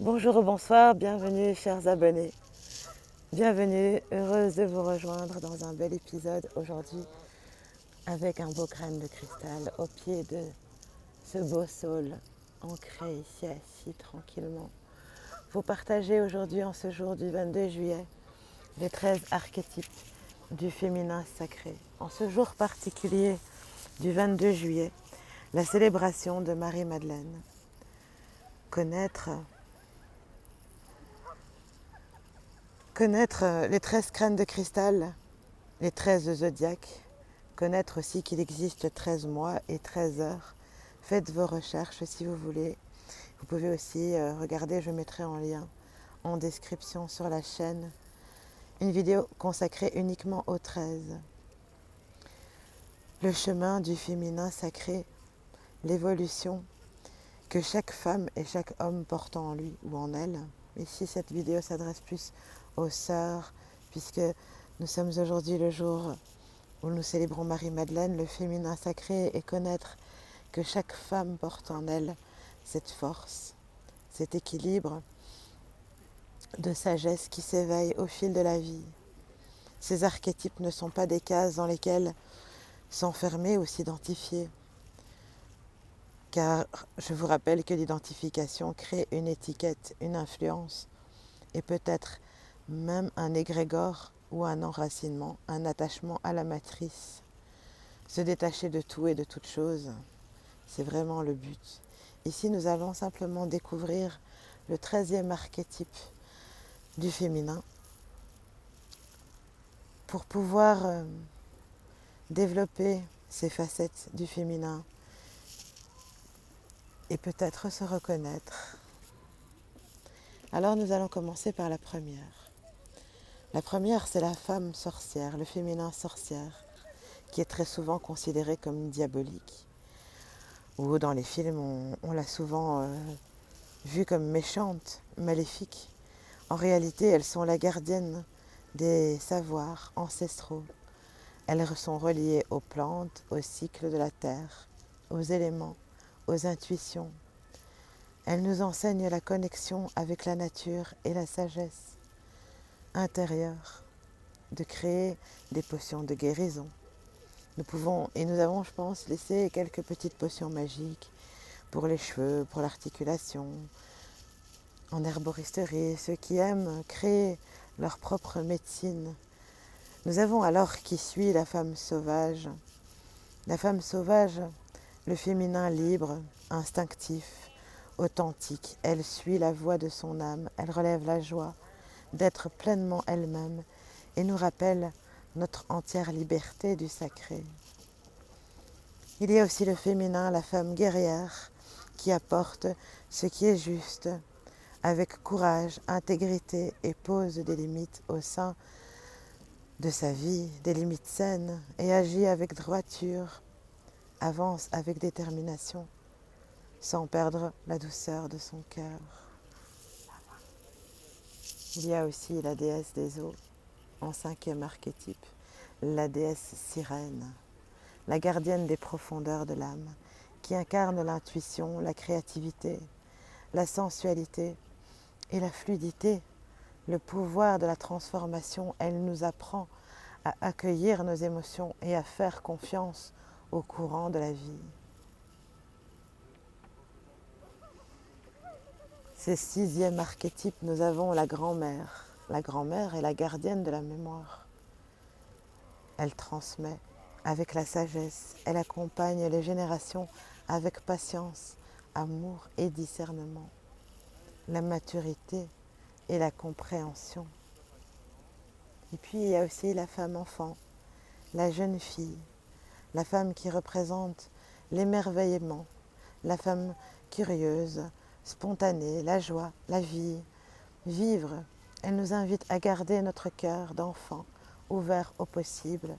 Bonjour ou bonsoir, bienvenue chers abonnés. Bienvenue, heureuse de vous rejoindre dans un bel épisode aujourd'hui avec un beau crâne de cristal au pied de ce beau saule ancré ici assis tranquillement. Vous partagez aujourd'hui en ce jour du 22 juillet les 13 archétypes du féminin sacré. En ce jour particulier du 22 juillet, la célébration de Marie-Madeleine. Connaître les 13 crânes de cristal, les 13 zodiaques, connaître aussi qu'il existe 13 mois et 13 heures. Faites vos recherches si vous voulez. Vous pouvez aussi regarder, je mettrai en lien en description sur la chaîne une vidéo consacrée uniquement aux 13. Le chemin du féminin sacré, l'évolution que chaque femme et chaque homme porte en lui ou en elle. Ici, cette vidéo s'adresse plus aux sœurs, puisque nous sommes aujourd'hui le jour où nous célébrons Marie-Madeleine, le féminin sacré, et connaître que chaque femme porte en elle cette force, cet équilibre de sagesse qui s'éveille au fil de la vie. Ces archétypes ne sont pas des cases dans lesquelles s'enfermer ou s'identifier, car je vous rappelle que l'identification crée une étiquette, une influence, et peut-être même un égrégore ou un enracinement, un attachement à la matrice. Se détacher de tout et de toute chose, c'est vraiment le but. Ici, nous allons simplement découvrir le 13e archétype du féminin pour pouvoir développer ces facettes du féminin et peut-être se reconnaître. Alors nous allons commencer par la première. La première, c'est la femme sorcière, le féminin sorcière, qui est très souvent considéré comme diabolique. Ou dans les films, on l'a souvent vue comme méchante, maléfique. En réalité, elles sont la gardienne des savoirs ancestraux. Elles sont reliées aux plantes, au cycle de la terre, aux éléments, aux intuitions. Elles nous enseignent la connexion avec la nature et la sagesse intérieure, de créer des potions de guérison. Nous avons, je pense, laissé quelques petites potions magiques pour les cheveux, pour l'articulation, en herboristerie, ceux qui aiment créer leur propre médecine. Nous avons alors qui suit la femme sauvage. La femme sauvage, le féminin libre, instinctif, authentique. Elle suit la voix de son âme, elle relève la joie d'être pleinement elle-même et nous rappelle notre entière liberté du sacré. Il y a aussi le féminin, la femme guerrière, qui apporte ce qui est juste, avec courage, intégrité et pose des limites au sein de sa vie, des limites saines, et agit avec droiture, avance avec détermination, sans perdre la douceur de son cœur. Il y a aussi la déesse des eaux, en 5e archétype, la déesse sirène, la gardienne des profondeurs de l'âme, qui incarne l'intuition, la créativité, la sensualité et la fluidité, le pouvoir de la transformation. Elle nous apprend à accueillir nos émotions et à faire confiance au courant de la vie. Ces 6e archétype, nous avons la grand-mère. La grand-mère est la gardienne de la mémoire. Elle transmet avec la sagesse, elle accompagne les générations avec patience, amour et discernement, la maturité et la compréhension. Et puis il y a aussi la femme enfant, la jeune fille, la femme qui représente l'émerveillement, la femme curieuse, spontanée, la joie, la vie, vivre. Elle nous invite à garder notre cœur d'enfant ouvert au possible.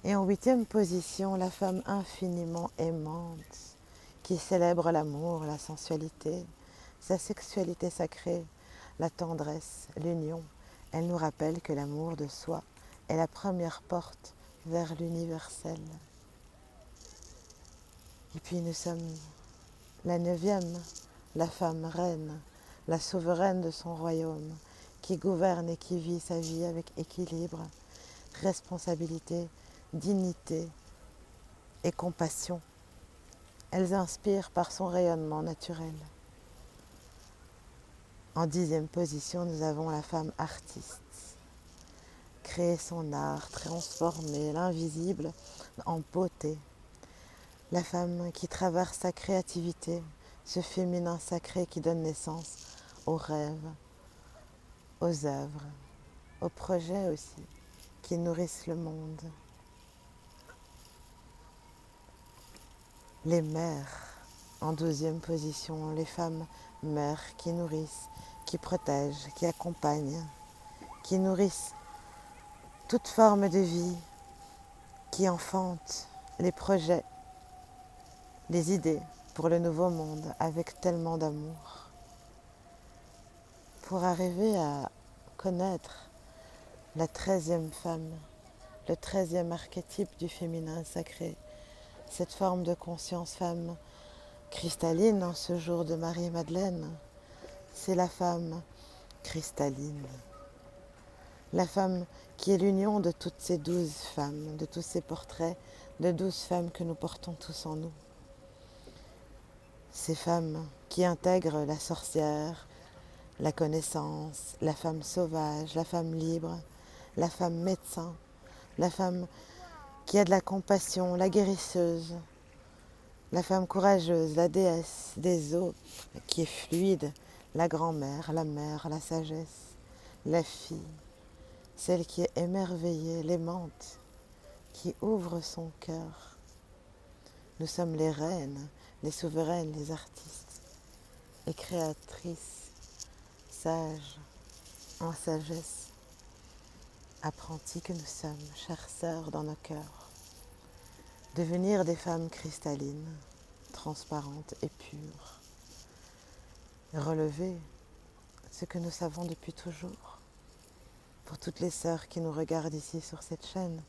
Et en 8e position, la femme infiniment aimante, qui célèbre l'amour, la sensualité, sa sexualité sacrée, la tendresse, l'union. Elle nous rappelle que l'amour de soi est la première porte vers l'universel. Et puis nous sommes la 9e, la femme reine, la souveraine de son royaume, qui gouverne et qui vit sa vie avec équilibre, responsabilité, dignité et compassion. Elles inspirent par son rayonnement naturel. En 10e position, nous avons la femme artiste. Créer son art, transformer l'invisible en beauté. La femme qui traverse sa créativité, ce féminin sacré qui donne naissance aux rêves, aux œuvres, aux projets aussi, qui nourrissent le monde. Les mères, en 12e position, les femmes mères qui nourrissent, qui protègent, qui accompagnent, qui nourrissent toute forme de vie, qui enfantent les projets, les idées pour le nouveau monde avec tellement d'amour. Pour arriver à connaître la 13e femme, le 13e archétype du féminin sacré, cette forme de conscience femme cristalline en ce jour de Marie-Madeleine, c'est la femme cristalline. La femme qui est l'union de toutes ces 12 femmes, de tous ces portraits de 12 femmes que nous portons tous en nous. Ces femmes qui intègrent la sorcière, la connaissance, la femme sauvage, la femme libre, la femme médecin, la femme qui a de la compassion, la guérisseuse, la femme courageuse, la déesse des eaux, qui est fluide, la grand-mère, la mère, la sagesse, la fille, celle qui est émerveillée, l'aimante, qui ouvre son cœur. Nous sommes les reines, les souveraines, les artistes, les créatrices, sages, en sagesse, apprentis que nous sommes, chères sœurs dans nos cœurs. Devenir des femmes cristallines, transparentes et pures. Relever ce que nous savons depuis toujours. Pour toutes les sœurs qui nous regardent ici sur cette chaîne,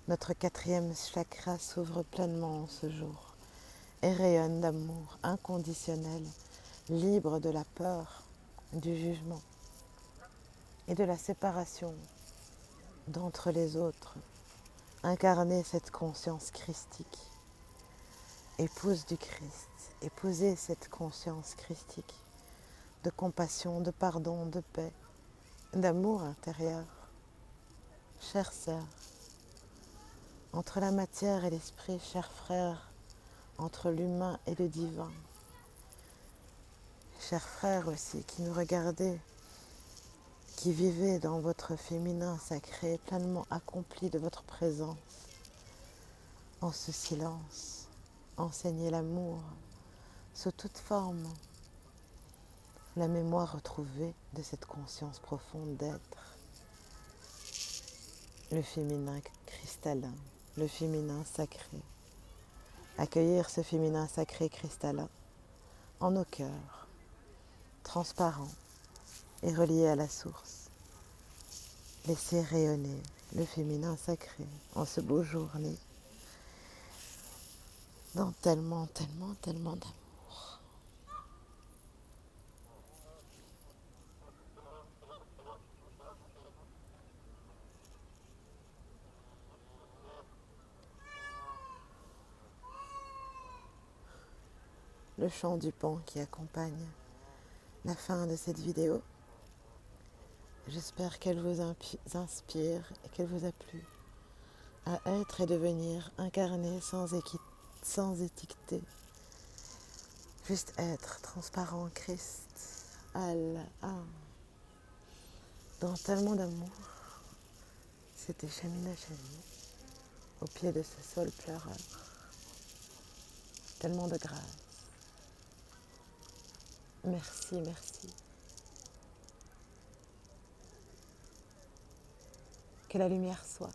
notre 4e chakra s'ouvre pleinement en ce jour et rayonne d'amour inconditionnel, libre de la peur, du jugement et de la séparation d'entre les autres. Incarner cette conscience christique, épouse du Christ, épouser cette conscience christique de compassion, de pardon, de paix, d'amour intérieur. Chères sœurs, entre la matière et l'esprit, chers frères, entre l'humain et le divin, chers frères aussi qui nous regardez, qui vivez dans votre féminin sacré, pleinement accompli de votre présence, en ce silence, enseignez l'amour sous toute forme, la mémoire retrouvée de cette conscience profonde d'être, le féminin cristallin, le féminin sacré. Accueillir ce féminin sacré cristallin en nos cœurs, transparent et relié à la source. Laissez rayonner le féminin sacré en ce beau jour né, dans tellement, tellement, tellement d'amour. Le chant du pan qui accompagne la fin de cette vidéo. J'espère qu'elle vous inspire et qu'elle vous a plu à être et devenir incarné sans étiqueter. Juste être transparent, Christ, Allah, dans tellement d'amour. C'était Chamina Chami, au pied de ce sol pleureur. Tellement de grâce. Merci, merci. Que la lumière soit